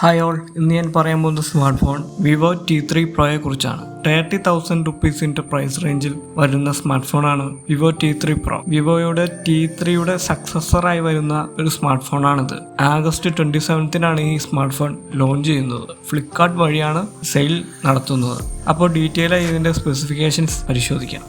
Hi all, ഇന്ന് ഞാൻ പറയാൻ പോകുന്ന സ്മാർട്ട് ഫോൺ വിവോ T3 പ്രോയെ കുറിച്ചാണ്. 30,000 റുപ്പീസിൻ്റെ പ്രൈസ് റേഞ്ചിൽ വരുന്ന സ്മാർട്ട് ഫോണാണ് വിവോ T3 പ്രോ. വിവോയുടെ T3യുടെ സക്സസറായി വരുന്ന ഒരു സ്മാർട്ട് ഫോണാണിത്. ആഗസ്റ്റ് 27-നാണ് ഈ സ്മാർട്ട് ഫോൺ ലോഞ്ച് ചെയ്യുന്നത്. ഫ്ലിപ്കാർട്ട് വഴിയാണ് സെയിൽ നടത്തുന്നത്. അപ്പോൾ ഡീറ്റെയിൽ ആയി ഇതിൻ്റെ സ്പെസിഫിക്കേഷൻസ് പരിശോധിക്കാം.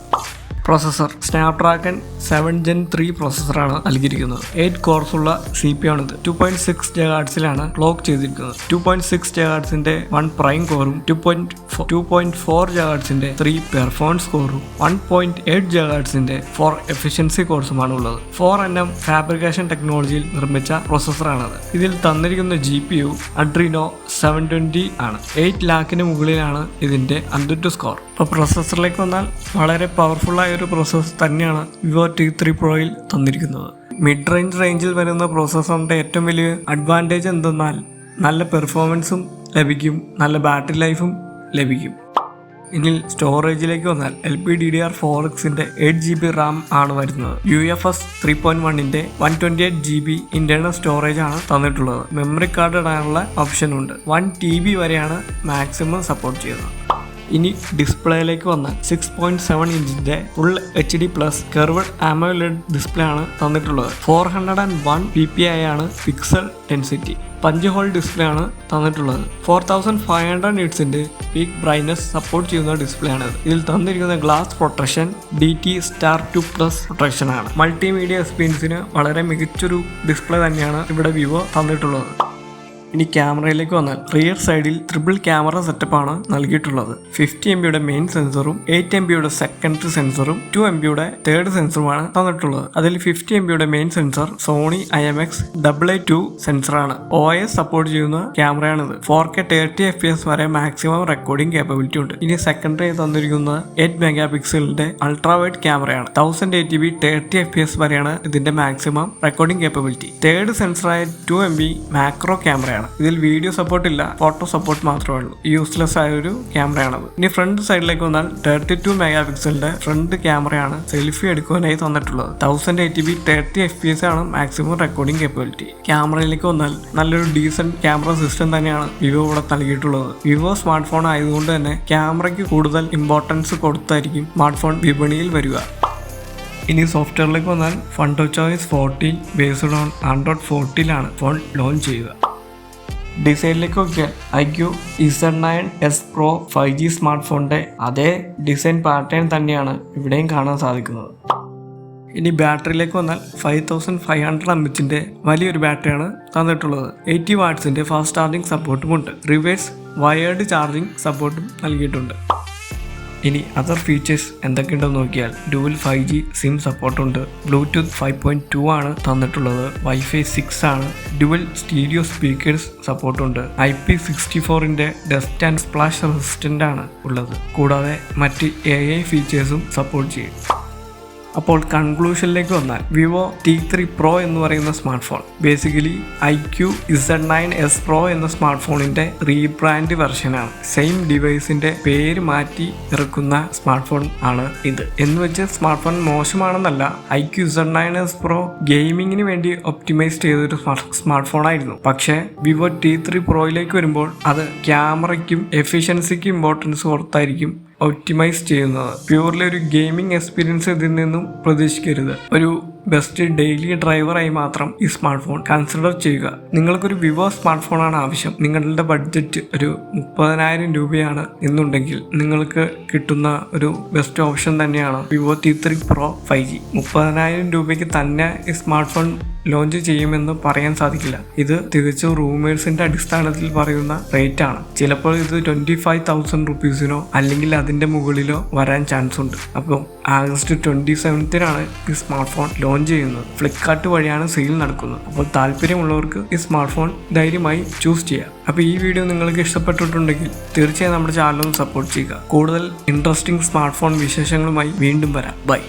പ്രോസസ്സർ സ്നാപ്ഡ്രാഗൺ 7 Gen 3 പ്രോസസ്സറാണ് നൽകിയിരിക്കുന്നത്. 8 കോർസ് ഉള്ള CPU ആണിത്. 2.6 GHz ക്ലോക്ക് ചെയ്തിരിക്കുന്നത്. 2.6 GHz 1 പ്രൈം കോറും 2.4 GHz 3 പെർഫോമൻസ് കോറും 1.8 GHz 4 എഫിഷ്യൻസി കോഴ്സുമാണ് ഉള്ളത്. 4nm ഫാബ്രിക്കേഷൻ ടെക്നോളജിയിൽ നിർമ്മിച്ച പ്രോസസ്സറാണത്. ഇതിൽ തന്നിരിക്കുന്ന GPU അഡ്രീനോ 720 ആണ്. 8 lakhന് മുകളിലാണ് ഇതിന്റെ AnTuTu സ്കോർ. അപ്പോൾ പ്രോസസ്സറിലേക്ക് വന്നാൽ വളരെ പവർഫുള്ളായ ഒരു പ്രോസസ്സർ തന്നെയാണ് വിവോ T3 പ്രോയിൽ തന്നിരിക്കുന്നത്. മിഡ് റേഞ്ചിൽ വരുന്ന പ്രോസസ്സറിന്റെ ഏറ്റവും വലിയ അഡ്വാൻറ്റേജ് എന്തെന്നാൽ നല്ല പെർഫോമൻസും ലഭിക്കും, നല്ല ബാറ്ററി ലൈഫും ലഭിക്കും. ഇനി സ്റ്റോറേജിലേക്ക് വന്നാൽ LPDDR4Xന്റെ 8GB RAM ആണ് വരുന്നത്. UFS 3.1ന്റെ 128GB ഇന്റേണൽ സ്റ്റോറേജ് ആണ് തന്നിട്ടുള്ളത്. മെമ്മറി കാർഡ് ഇടാനുള്ള ഓപ്ഷൻ ഉണ്ട്. 1 TB വരെയാണ് മാക്സിമം സപ്പോർട്ട് ചെയ്യുന്നത്. ഇനി ഡിസ്പ്ലേയിലേക്ക് വന്നാൽ 6.7 ഇഞ്ചിന്റെ full HD+ curved AMOLED display ആണ് തന്നിട്ടുള്ളത്. 401 ppi ആണ് pixel density. Punch hole display ആണ് തന്നിട്ടുള്ളത്. 4500 nitsന്റെ പീക്ക് ബ്രൈറ്റ്നസ് സപ്പോർട്ട് ചെയ്യുന്ന ഡിസ്പ്ലേ ആണ്. ഇതിൽ തന്നിരിക്കുന്ന ഗ്ലാസ് പ്രൊട്ടക്ഷൻ DT*2+ പ്രൊട്ടക്ഷൻ ആണ്. മൾട്ടിമീഡിയ എക്സ്പീരിയൻസിന് വളരെ മികച്ചൊരു ഡിസ്പ്ലേ തന്നെയാണ് ഇവിടെ വിവോ തന്നിട്ടുള്ളത്. ഇനി ക്യാമറയിലേക്ക് വന്നാൽ റിയർ സൈഡിൽ ട്രിപ്പിൾ ക്യാമറ സെറ്റപ്പാണ് നൽകിയിട്ടുള്ളത്. 50MBയുടെ മെയിൻ സെൻസറും 8MBയുടെ സെക്കൻഡറി സെൻസറും 2MBയുടെ തേർഡ് സെൻസറുമാണ് തന്നിട്ടുള്ളത്. അതിൽ 50MBയുടെ മെയിൻ സെൻസർ സോണി IMX882 സെൻസറാണ്. OIS സപ്പോർട്ട് ചെയ്യുന്ന ക്യാമറയാണിത്. 4K 30fps വരെ മാക്സിമം റെക്കോർഡിംഗ് കേപ്പബിലിറ്റി ഉണ്ട്. ഇനി സെക്കൻഡറി തന്നിരിക്കുന്നത് 8 മെഗാപിക്സലിന്റെ അൾട്രാ വൈഡ് ക്യാമറയാണ്. 1080p 30fps വരെയാണ് ഇതിന്റെ മാക്സിമം റെക്കോർഡിംഗ് കേപ്പബിലിറ്റി. തേർഡ് സെൻസറായ 2MB മാക്രോ ക്യാമറയാണ്. ഇതിൽ വീഡിയോ സപ്പോർട്ട് ഇല്ല, ഫോട്ടോ സപ്പോർട്ട് മാത്രമേ ഉള്ളൂ. യൂസ്ലെസ് ആയ ഒരു ക്യാമറയാണത്. ഇനി ഫ്രണ്ട് സൈഡിലേക്ക് വന്നാൽ 32 മെഗാപിക്സലിന്റെ ഫ്രണ്ട് ക്യാമറയാണ് സെൽഫി എടുക്കാനായി തന്നിട്ടുള്ളത്. 1080p 30fps ആണ് മാക്സിമം റെക്കോർഡിംഗ് കേപ്പബിലിറ്റി. ക്യാമറയിലേക്ക് വന്നാൽ നല്ലൊരു ഡീസന്റ് ക്യാമറ സിസ്റ്റം തന്നെയാണ് വിവോ ഇവിടെ നൽകിയിട്ടുള്ളത്. വിവോ സ്മാർട്ട് ഫോൺ ആയതുകൊണ്ട് തന്നെ ക്യാമറയ്ക്ക് കൂടുതൽ ഇമ്പോർട്ടൻസ് കൊടുത്തായിരിക്കും സ്മാർട്ട് ഫോൺ വിപണിയിൽ വരിക. ഇനി സോഫ്റ്റ്വെയറിലേക്ക് വന്നാൽ FunTouchOS 14 based on Android 14 phone launch ചെയ്യുക. ഡിസൈനിലേക്ക് നോക്കിയാൽ Iqoo Z9s Pro 5G smart ഫോണിന്റെ അതേ ഡിസൈൻ പാറ്റേൺ തന്നെയാണ് ഇവിടെയും കാണാൻ സാധിക്കുന്നത്. ഇനി ബാറ്ററിയിലേക്ക് വന്നാൽ 5500 mAhന്റെ വലിയൊരു ബാറ്ററിയാണ് തന്നിട്ടുള്ളത്. 80 വാട്ട്സിന്റെ ഫാസ്റ്റ് ചാർജിങ് സപ്പോർട്ടും ഉണ്ട്. റിവേഴ്സ് വയേർഡ് ചാർജിങ് സപ്പോർട്ടും നൽകിയിട്ടുണ്ട്. ഇനി അതർ ഫീച്ചേഴ്സ് എന്തൊക്കെയുണ്ടെന്ന് നോക്കിയാൽ ഡ്യുവൽ 5G സിം സപ്പോർട്ടുണ്ട്. ബ്ലൂടൂത്ത് 5.2 ആണ് തന്നിട്ടുള്ളത്. Wi-Fi 6 ആണ്. ഡ്യുവൽ സ്റ്റീരിയോ സ്പീക്കേഴ്സ് സപ്പോർട്ടുണ്ട്. IP64ന്റെ ഡസ്റ്റ് ആൻഡ് സ്പ്ലാഷ് റെസിസ്റ്റന്റ് ആണ് ഉള്ളത്. കൂടാതെ മറ്റ് AI ഫീച്ചേഴ്സും സപ്പോർട്ട് ചെയ്യും. അപ്പോൾ കൺക്ലൂഷനിലേക്ക് വന്നാൽ വിവോ T3 പ്രോ എന്ന് പറയുന്ന smart phone basically Iqoo Z9s Pro എന്ന സ്മാർട്ട് ഫോണിന്റെ റീബ്രാൻഡ് വെർഷനാണ്. സെയിം ഡിവൈസിന്റെ പേര് മാറ്റി ഇറക്കുന്ന സ്മാർട്ട് ഫോൺ ആണ് ഇത്. എന്ന് വെച്ച് സ്മാർട്ട് ഫോൺ മോശമാണെന്നല്ല. Iqoo Z9s Pro ഗെയിമിങ്ങിന് വേണ്ടി ഒപ്റ്റിമൈസ് ചെയ്തൊരു സ്മാർട്ട് ഫോൺ ആയിരുന്നു. പക്ഷേ വിവോ T3 പ്രോയിലേക്ക് വരുമ്പോൾ അത് ക്യാമറയ്ക്കും എഫിഷ്യൻസിക്കും ഇമ്പോർട്ടൻസ് കൊടുത്തായിരിക്കും ഒപ്റ്റിമൈസ് ചെയ്യുന്നത്. പ്യൂർലി ഒരു ഗെയിമിംഗ് എക്സ്പീരിയൻസ് ഇതിൽ നിന്നും പ്രതീക്ഷിക്കരുത്. ഒരു ബെസ്റ്റ് ഡെയിലി ഡ്രൈവറായി മാത്രം ഈ സ്മാർട്ട് ഫോൺ കൺസിഡർ ചെയ്യുക. നിങ്ങൾക്കൊരു വിവോ സ്മാർട്ട് ഫോണാണ് ആവശ്യം, നിങ്ങളുടെ ബഡ്ജറ്റ് ഒരു 30,000 രൂപയാണ് എന്നുണ്ടെങ്കിൽ നിങ്ങൾക്ക് കിട്ടുന്ന ഒരു ബെസ്റ്റ് ഓപ്ഷൻ തന്നെയാണ് വിവോ T3 Pro 5G. 30,000 രൂപയ്ക്ക് തന്നെ ഈ സ്മാർട്ട് ഫോൺ ലോഞ്ച് ചെയ്യുമെന്ന് പറയാൻ സാധിക്കില്ല. ഇത് തികച്ചും റൂമേഴ്സിന്റെ അടിസ്ഥാനത്തിൽ പറയുന്ന റേറ്റ് ആണ്. ചിലപ്പോൾ ഇത് 25,000 റുപ്പീസിനോ അല്ലെങ്കിൽ അതിന്റെ മുകളിലോ വരാൻ ചാൻസ് ഉണ്ട്. അപ്പോൾ ആഗസ്റ്റ് 27-നാണ് ഈ സ്മാർട്ട് ഫോൺ ലോഞ്ച് ചെയ്യുന്നത്. ഫ്ലിപ്കാർട്ട് വഴിയാണ് സെയിൽ നടക്കുന്നത്. അപ്പോൾ താല്പര്യമുള്ളവർക്ക് ഈ സ്മാർട്ട് ഫോൺ ധൈര്യമായി ചൂസ് ചെയ്യാം. അപ്പോൾ ഈ വീഡിയോ നിങ്ങൾക്ക് ഇഷ്ടപ്പെട്ടിട്ടുണ്ടെങ്കിൽ തീർച്ചയായും നമ്മുടെ ചാനൽ ഒന്ന് സപ്പോർട്ട് ചെയ്യുക. കൂടുതൽ ഇൻട്രസ്റ്റിംഗ് സ്മാർട്ട് ഫോൺ വിശേഷങ്ങളുമായി വീണ്ടും വരാം. ബൈ.